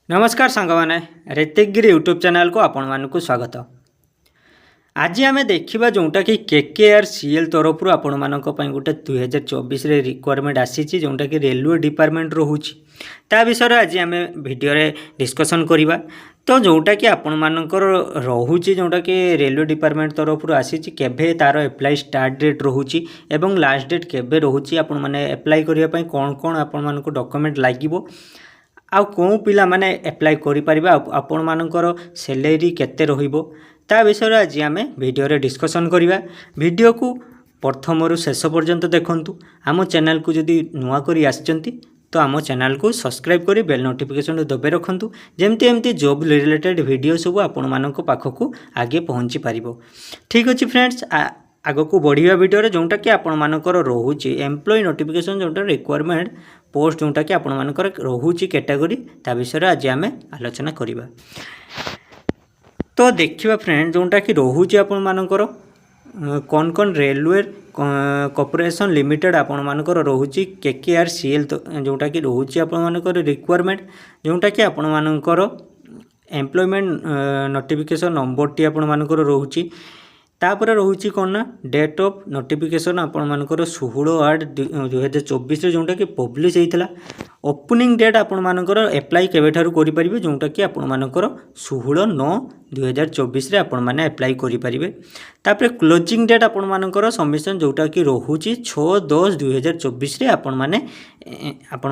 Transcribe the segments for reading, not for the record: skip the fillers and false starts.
नमस्कार सांग मैंने ऋतिकगिरी यूट्यूब चैनल को आपण मानक स्वागत। आज आम देखा जोटा कि KKRCL तरफ आपण मानक गोटे 2024 रिक्वायरमेंट आसी जोटा कि रेलवे डिपार्टमेंट रोचे ता विषय आज आम वीडियो डिस्कसन करवा। तो जोटा कि आपण मानकर रोचे जोटा कि रेलवे डिपार्टमेंट तरफ आसी केभे तार एप्लाई स्टार्ट डेट रोचे एवं लास्ट डेट केभे रोचे आपण माने एप्लाई करने कौन कौन आपण मानक डॉक्यूमेंट लागिवो आउ कौन पिला माने एप्लाई करि परिबा आपण मानकर सैलरी केते रहिबो ता विषय आज आम वीडियो रे डिस्कसन करवा। वीडियो को प्रथम रु शेष पर्यंत देखंतु। आम चैनल को जदि नुआ करी आछंती तो आम चैनल को सब्सक्राइब करी बेल नोटिफिकेशन दबे रखंतु जेमती एमती जॉब रिलेटेड वीडियो सब आपण मानक पाखकू आगे पहुँची पारिबो। ठीक अछि फ्रेंड्स, आग को बढ़िया वीडियो जोटा कि आपण मानकर रोचे एम्प्लॉय नोटिफिकेशन जोटा रिक्वायरमेंट पोस्ट जोटा कि आपण मानकर रोचे कैटेगरी ता विषय आज आम आलोचना करवा। तो देखिए फ्रेंड जोटा कि रोचे आपण मानकर कौन कौन रेलवे कॉर्पोरेशन लिमिटेड आपण मानकर रोचे KKRCL जोटा कि रोचे आपण मानकर रिक्वायरमेंट जोटा कि आपण मानकर एम्प्लॉयमेंट नोटिफिकेशन नंबर टी आपण मानकर रोचे तापर रोचे कौन ना डेट ऑफ नोटिफिकेशन आपण मानकर 16/8/2024 जोटा कि पब्लिश होता। ओपनिंग डेट आपण मानकर एप्लाई केबे ठारू करि परिबे जोटा कि आपण मानकर 16/9/2024 रे आपण माने एप्लाई करि परिबे। तापर क्लोजिंग डेट आपण मानकर सबमिशन जोटा कि रोहुची 6/10/2024 रे आपण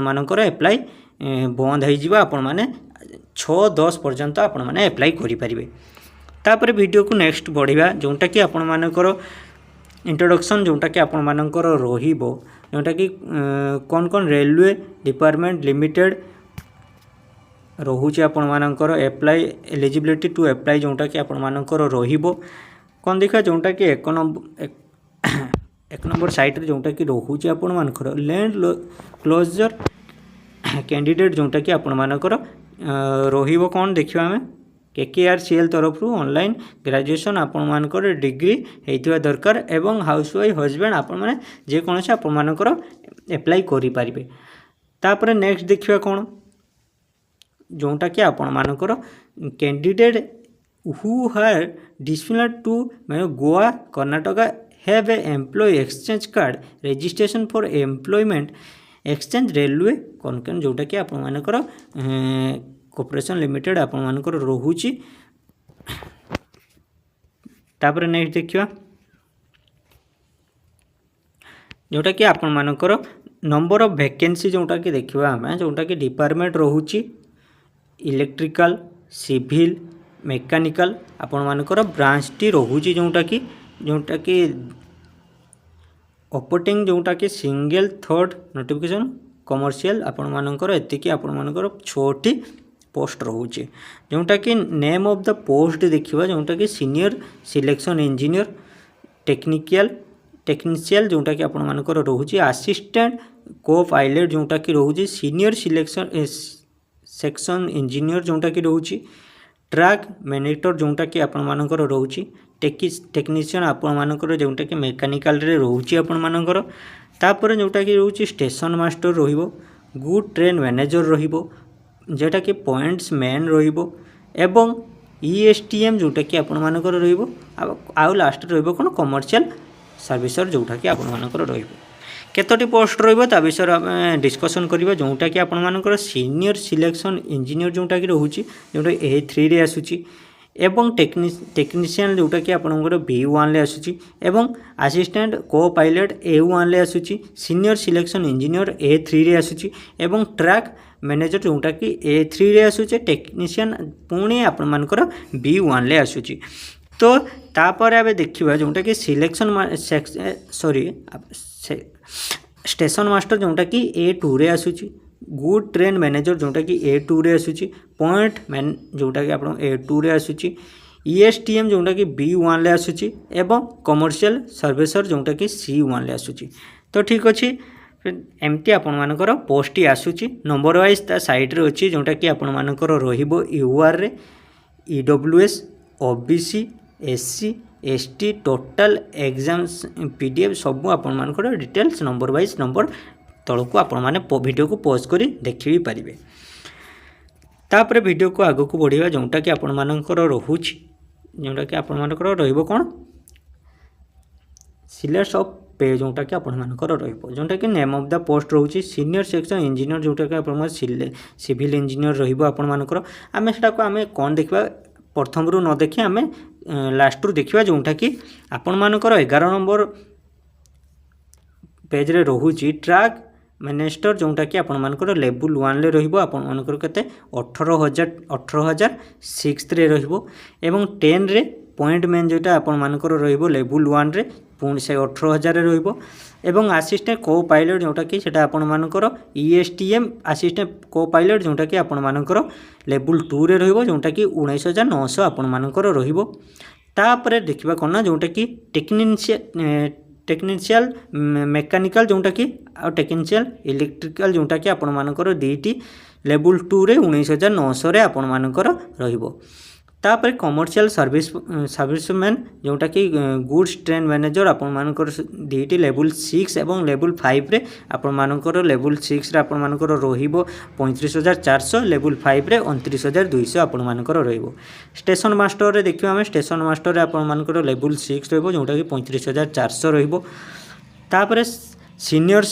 मानकर एप्लाई बंद हो जिबा आपण माने 6/10 पर्यंत आपण माने एप्लाई करि परिबे। तापर वीडियो को नेक्स्ट बढ़िया जोटा कि आपण मानकर इंट्रोडक्शन जोटा कि आपण मानकर रहिबो जोटा कि कौन कौन रेलवे डिपार्टमेंट लिमिटेड रोचे आपण मानकर एप्लाई एलिजिबिलिटी टू एप्लाई जोटा कि आपण मानकर रहिबो कौन देखा जोटा कि एक नंबर साइट रे जोटा कि रोचे आपण मानकर लैंड क्लोजर कैंडिडेट जोटा कि आपण मानकर रहिबो कौन देखिबा हमें KKRCL तरफ ऑनलाइन ग्रेजुएशन आपण मानकर डिग्री होइतिबा दरकार एवं हाउसवाइफ हजबैंड आपण माने जे कोनसे आपण मानकर एप्लाई करि परिबे। तापर नेक्स्ट देखिबा कोन जोटा कि आपण मानकर candidate who are dissimilar to माने Goa Karnataka have a employ exchange card registration for employment exchange railway कौन कौन जोटा कि आपण मानकर कॉर्पोरेशन लिमिटेड आपण मानकर रोहुची। तापर नेक्स्ट देखिया जोटा कि आपण मानकर नंबर ऑफ वैकेंसी जोटा कि देखिबा हमें जोटा कि डिपार्टमेंट रोहुची इलेक्ट्रिकल सिविल मेकानिकल आपण मानकर ब्रांच टी रोहुची जोटा कि ओपटिंग जोटा कि सिंगल थर्ड नोटिफिकेशन कमर्शियल आपण मानकर एतिकी आपण मानकर 6टी पोस्ट रोचे जोटा कि नेम ऑफ द पोस्ट देखिबा जोटा कि सीनियर सिलेक्शन इंजीनियर टेक्निशियल जोटा कि आपण मानकर रोचे असिस्टेंट को पायलट जोटा कि रोचे सीनियर सिलेक्शन सेक्शन इंजीनियर जोटा कि रोचे ट्रैक मैनेटर जोटा कि आपण मानकर रोचे टेक्निशियन आपण मानकर जोटा कि मेकानिकल रे रोचे आपण मानकर। तापर जोटा कि रोचे स्टेशन मास्टर रहिबो गुड ट्रेन मैनेजर रहिबो जेटा कि पॉइंट्स मैन रहिबो एवं ESTM जोटा कि आपण मानकर रहिबो आउ लास्ट रहिबो कोन कमर्शियल सर्विसर जोटा कि आपण मानकर रहिबो। केतोटी पोस्ट रहिबो ता विषय हम डिस्कशन करिबा जोटा कि आपण मानकर सीनियर सिलेक्शन इंजीनियर जोटा कि रहउची जोटा A3 रे आसुची एवं टेक्निशियन जोटा कि आपणकर B1 ले आसुची एवं असिस्टेंट को पायलट A1 ले आसुची सीनियर सिलेक्शन इंजीनियर A3 रे आसुची एवं ट्रैक मैनेजर जोटा कि A3 रे आसुचे टेक्निशियन पुणी आपण मानकर B1 ले आसुची। तो तापर आबे देखिबा जोटा कि सिलेक्शन स्टेशन मास्टर जोटा कि A2 रे आसुची गुड ट्रेन मैनेजर जोटा कि A2 रे आसुची पॉइंट मैन जोटा कि आपण A2 रे आसुची ESTM जोटा कि B1 ले आसुची एवं कमर्शियल सर्विसर जोटा कि C1 ले आसुची। तो ठीक अच्छे एमती आपण मानकर पोस्ट ही आसुची नंबर वाइज ता साइड रे अछि जोटा कि आपण मानकर रहिबो UR रे EWS OBC SC ST total exams PDF सब आपण मानकर डिटेल्स नंबर वाइज नंबर तलू को आपण माने वीडियो को पॉज करी देखि भी पारिबे। तापर वीडियो को आगक बढ़िया जोटा कि आपण मानकर रोचे जोटा कि आपण मानकर रहिबो कोन सिलेट्स ऑफ पे जोटा कि आपण मानकर रहिबो जोटा कि नेम ऑफ द पोस्ट रोचे सीनियर सेक्शन इंजीनियर जोटा कि आपण सिविल इंजीनियर रहिबो आपण मानकर आमे सेटा को आमे कोन देखबा प्रथम रु न देखि आमे लास्ट रु देखिबा जोटा कि आपण मानकर 11 नंबर पेज रे रोहुची ट्रैक मिनिस्टर जोटा कि आपण मानकर लेवल 1 ले रहिबो आपण मानकर केते 18006 रे रहिबो एवं 10 रे पॉइंट मेन जोटा आपण मानकर रहिबो लेवल 1 रे पुणी से 18000 रे रहिबो एवं असिस्टेंट को पायलट जोटा कि सेटा आपण मानकर ESTM असिस्टेंट को पायलट जोटा कि आपण मानकर लेवल 2 रे रहिबो जोटा कि 19900 आपण मानकर रहिबो तापर देखिबा कोना जोटा कि टेक्निशियल मेकानिकल जोटा कि आ टेक्निशियल इलेक्ट्रिकल जोटा कि आपण मानकर दीटी लेवल 2 रे 19900 रे आपण मानकर रहिबो तापर कमर्शियल सर्विसमैन जोटा कि गुड्स ट्रेन मैनेजर आपण मानकर दीटी लेवल 6 एवं लेवल 5 रे आपण मानकर लेवल 6 रे आपण मानकर रहिबो 35400 लेवल 5 रे 29200 आपण मानकर रहिबो स्टेशन मास्टर रे देखियो हम स्टेशन मास्टर रे आपण मानकर लेवल 6 रहिबो जोटा कि 35400 रहिबो तापर सीनियर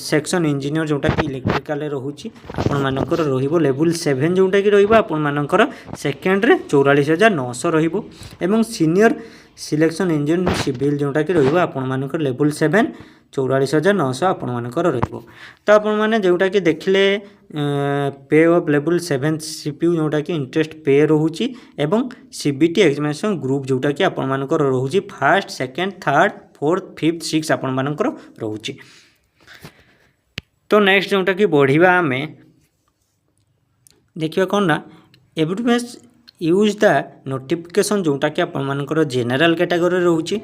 सेक्शन इंजीनियर जोटा कि इलेक्ट्रिकल रोची आपण मानकर रहिबो लेवल 7 जोटा कि रहिबो आपण मानकर सेकेंड रे 44900 रहिबो एवं सीनियर सिलेक्शन इंजीनियर सिविल जोटा कि रहिबो आपण मानकर लेवल 7 44900 आपण मानकर रहिबो तो आपण माने जोटा कि देखले पे ऑफ लेवल 7 सीपीयू जोटा कि इंटरेस्ट पे रोची एवं सीबीटी एग्जामिनेशन ग्रुप जोटा कि आपण मानकर रोची first second third fourth fifth six आपण मानकर रोची तो नेक्स्ट जोटा कि बढ़िया आम देखिए कौन ना एडवर्टाइजमेंट यूज द नोटिफिकेशन जोटा कि आपण मानकर जनरल कैटेगरी रोची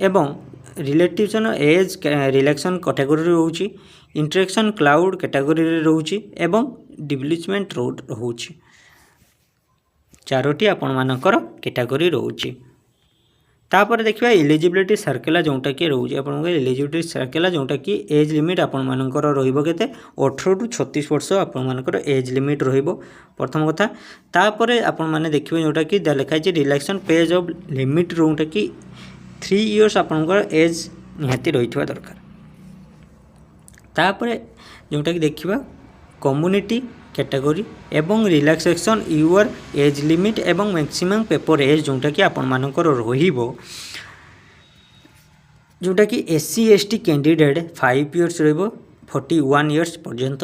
एवं रिलेटिव एज रिलेक्शन कैटेगरी रोची इंटरेक्शन क्लाउड कैटेगरी रोची एवं डेवलपमेंट रोड रोची चारोटी आपण मानकर कैटेगरी रोची तापर देखिए एलिजिबिलिटी सर्कल जोटा कि रोचे आप एलिजिबिलिटी सर्कल जोटा कि एज लिमिट आपण मानकर रहिबो केते 18 टू 36 वर्ष आपण मानकर एज लिमिट रहिबो प्रथम कथा तापर आपण माने देखिबे जोटा कि लिखाई रिलैक्सन पेज ऑफ लिमिट जोटा कि 3 इयर्स आपनकर एज निहाती रहितवा दरकार तापर जोटा कि देखिबा कम्युनिटी कैटेगरी एवं रिलैक्सेशन यूर एज लिमिट एवं मैक्सिमम पेपर एज जोटा कि आपण मानकर रहिबो जोटा कि SC ST कैंडिडेट 5 इयर्स रहिबो 41 इयर्स पर्यंत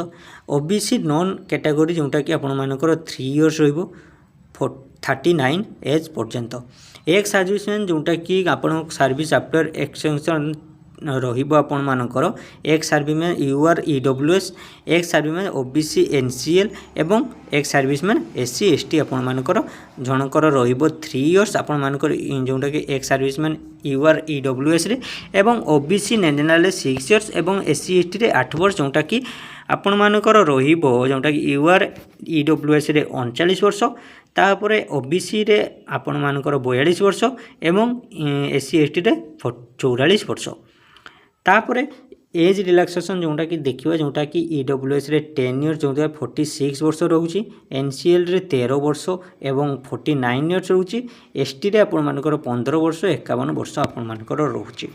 OBC नॉन कैटेगरी जोटा कि आपण मानकर 3 इयर्स रहिबो 39 एज पर्यंत एक सर्विसमैन जोटा कि आपण सर्विस आफ्टर एक्सटेंशन रहिबो आपण मानकर एक सर्विसमैन यूआर EWS एक सर्विसमैन OBC NCL एवं एक सर्विसमैन SC ST आपण मानकर जनकर रहिबो 3 इयर्स आपण मानकर जोटा कि एक सर्विसमैन यूआर EWS रे एवं OBC नेशनल रे 6 इयर्स एवं SC ST रे 8 वर्ष जोटा कि आपण मानकर रहिबो जोटा कि यूआर EWS रे 39 वर्ष तापर OBC रे आपण मानकर 42 वर्ष एवं SC ST रे 44 वर्ष तापर एज रिलैक्सेशन जोटा कि देखिए जोटा कि EWS रे 10 इयर्स जोटा 46 वर्ष रोची NCL रे 13 वर्ष एवं 49 इयर्स रोची ST रे आपण मानकर 15 वर्ष 51 वर्ष आपण मानकर रोची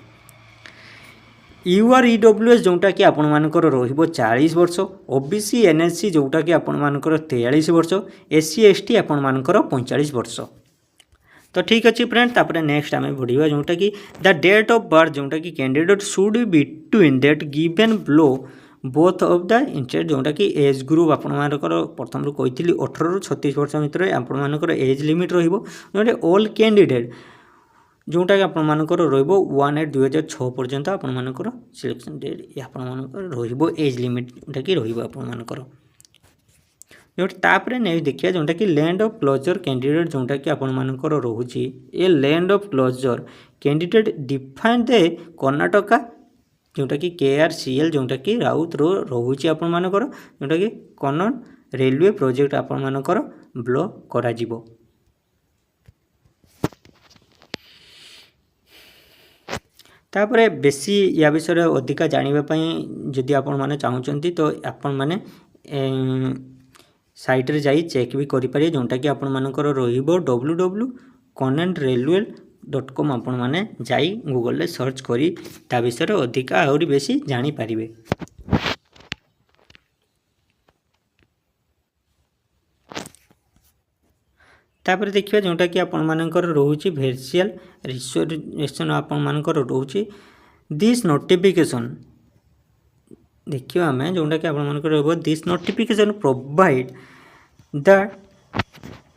यूआर EWS जोटा कि आपण मानकर रहिबो 40 वर्ष OBC NSC जोटा कि आपण मानकर 43 वर्ष SC ST आपण मानकर 45 वर्ष तो ठीक अच्छे फ्रेंड तापर नेक्स्ट आम बढ़िया जोटा कि द डेट ऑफ बर्थ जोटा कि candidate should be between that given below both of the interest जोटा कि एज ग्रुप आपण मानकर प्रथम कही 18 रु 36 वर्ष भितर आपण मानकर एज लिमिट रहिबो जोटा ऑल कैंडिडेट जोटा कि आपण मानकर रहिबो 1/8/2006 पर्यंत आपण मानकर सिलेक्शन डेट आपण मानकर रहिबो एज लिमिट जोटा कि रहिबो आपण मानकर जोटा तापर नेक्स्ट देखिए जोटा कि लैंड ऑफ क्लोजर कैंडिडेट जोटा कि आपण मानकर रोची a land of closure candidate define the Karnataka जोटा कि KRCL जोटा कि राउत रोची आपण मानकर जोटा कि कन्नड़ रेलवे प्रोजेक्ट आपण मानकर ब्लॉक करा जिवो तापर बेसी या विषय अधिका जानिबा पई जदि आपण माने चाहुचंती तो आपण माने साइट रे जाई चेक भी करि पारे जोंटा कि आपण मानकर रहिबो www.conentrailway.com आपण माने जाई गूगल रे सर्च करी ता विषय रे अधिक आउरी बेसी जानि पारिबे। तापर देखिए जोटा कि आपण मानकर रोचे वर्चुअल रिजर्वेशन आपण मानकर रोचे दिस नोटिफिकेशन देखिए आम जोटा कि आपण मानकर रहबो this notification provide the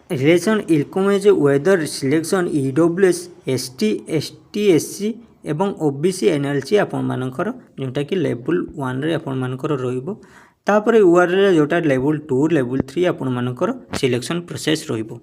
relation incomes whether selection EWS ST SC एवं ओबीसी एनएलसी आपण मानकर जोटा कि लेवल 1 रे आपण मानकर रहइबो तापर यूआरएल जोटा लेवल 2 लेवल 3 आपण मानकर सिलेक्शन प्रोसेस रहइबो।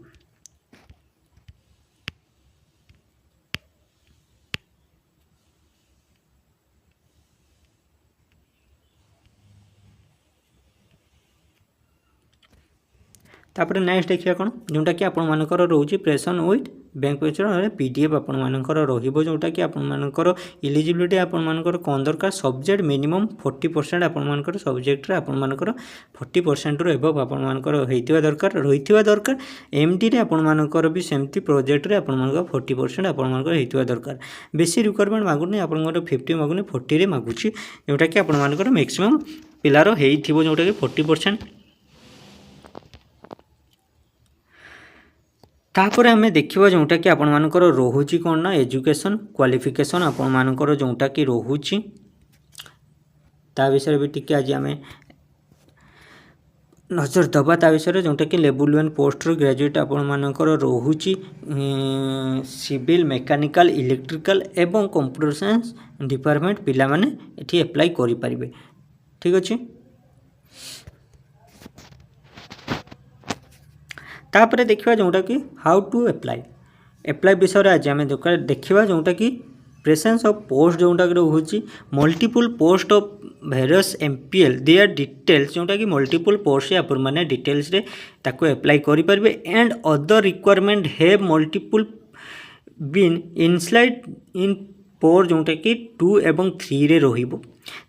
तापर नेक्स्ट देखिए कौन जोटा कि आपण मानकर रोचे प्रेसन विथ बैंक पेपर पीडीएफ आपण मानकर रहिबो जोटा कि आपण मानकर एलिजिबिलिटी आपण मानकर कोन दरकार सब्जेक्ट मिनिमम 40% आपण मानकर सब्जेक्ट रे आपण मानकर 40% रो एबव आपण मानकर हेतिवा दरकार एमडी रे आपण मानकर भी सेमती प्रोजेक्ट रे आपण मानकर 40% आपण मानकर हेतिवा दरकार बेसी रिक्वायरमेंट मागुनी आपण मानकर 50 मागुनी 40 रे मागुची जोटा कि आपण मानकर मैक्सिमम पिलारो हेइथिबो जोटा कि 40%। तापर आम देखा जोटा कि आपण मानकर रोची कौन ना एजुकेशन क्वालिफिकेशन आपण मानकर जोटा कि रोची ता विषय भी टिके आज आम नजर दबा ता विषय जोटा कि लेवल 1 पोस्ट ग्रेजुएट आपण मानकर रोची सिविल मेकानिकल इलेक्ट्रिकल एवं कंप्यूटर साइंस डिपार्टमेंट पिला माने एठी अप्लाई करि परिबे। ठीक अछि तापर देखा जोटा कि हाउ टू एप्लाई विषय आज आम देखा जोटा कि प्रेजेंस ऑफ पोस्ट जोटा कि रोचे multiple post of various MPL their details जोटा कि मल्टीपल पोस्ट से आपण माने डिटेल्स रे ताको अप्लाई करि परिबे and other requirement have multiple been इनस्लाइड इन पोर जोटा कि 2 एवं 3 रे रहिबो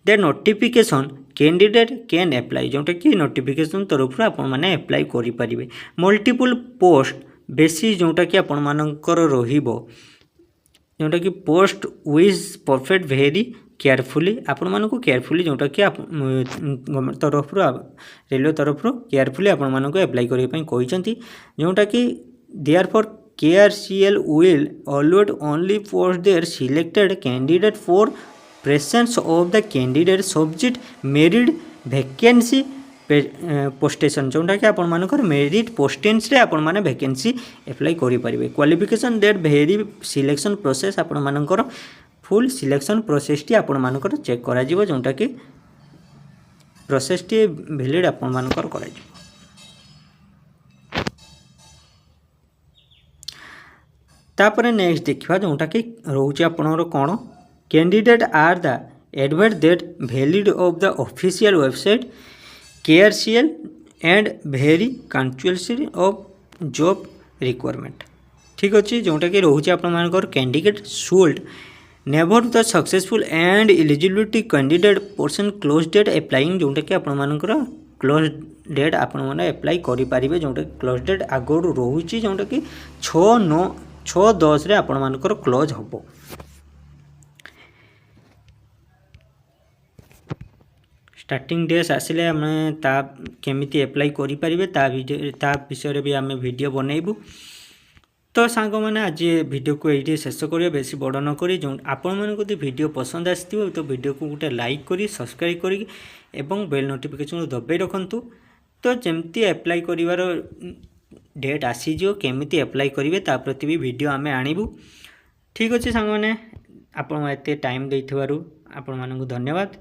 the notification candidate can apply जोटा कि नोटिफिकेशन तरफ आपण माने अप्लाई करि परिबे मल्टीपल पोस्ट बेसी जोटा कि आपण मानकर रहिबो जोटा कि post wise perfect very carefully आपण मानको केयरफुली जोटा कि गवर्नमेंट तरफ रेलवे तरफ केयरफुली आपण मानको अप्लाई करिया पई कहिसंती जोटा कि therefore KRCL will allot only post their selected candidate for presence of the candidate subject merit vacancy पोस्टेशन जोटा कि आपण मानकर मेरिट पोस्टेंस रे आपण माने वैकेंसी अप्लाई करि परिबे qualification that very selection process आपण मानकर फुल सिलेक्शन प्रोसेस टी आपण मानकर चेक करा जिवो जोटा कि प्रोसेस टी वैलिड आपण मानकर करा जिवो। तापर नेक्स्ट देखा जोटा कि रोचे आपणर कौन candidate are the advert that valid of the official website KRCL and very controversy of job requirement. ठीक अच्छे जोटा कि रोचे आपर candidate should never the successful and eligibility candidate person close date applying जोटा कि आपर क्लोज डेट आपण मैंने अप्लाई करें जोटा क्लोज डेट आगुरी रोचे जोटा कि 6/10 आपण मानकर क्लोज हम। स्टार्टिंग डेज आसिले आम केमिति अप्लाई करें ता विषय भी आम वीडियो बनइबू। तो सांग मैंने आज वीडियो को ये शेष करिए बेसी बड़ न करी जो आपण मानक यदि वीडियो पसंद आसो तो वीडियो को गोटे लाइक करी सब्सक्राइब करी एवं बेल नोटिफिकेशन दबाई रखु तो जमती अप्लाई करिवार डेट आसीजो केमिति अप्लाई करेंगे ता प्रति भी वीडियो आमे आनिबू। ठीक अच्छे सांग मैंने आपण एते टाइम देइथिबारु आपण मानकु धन्यवाद।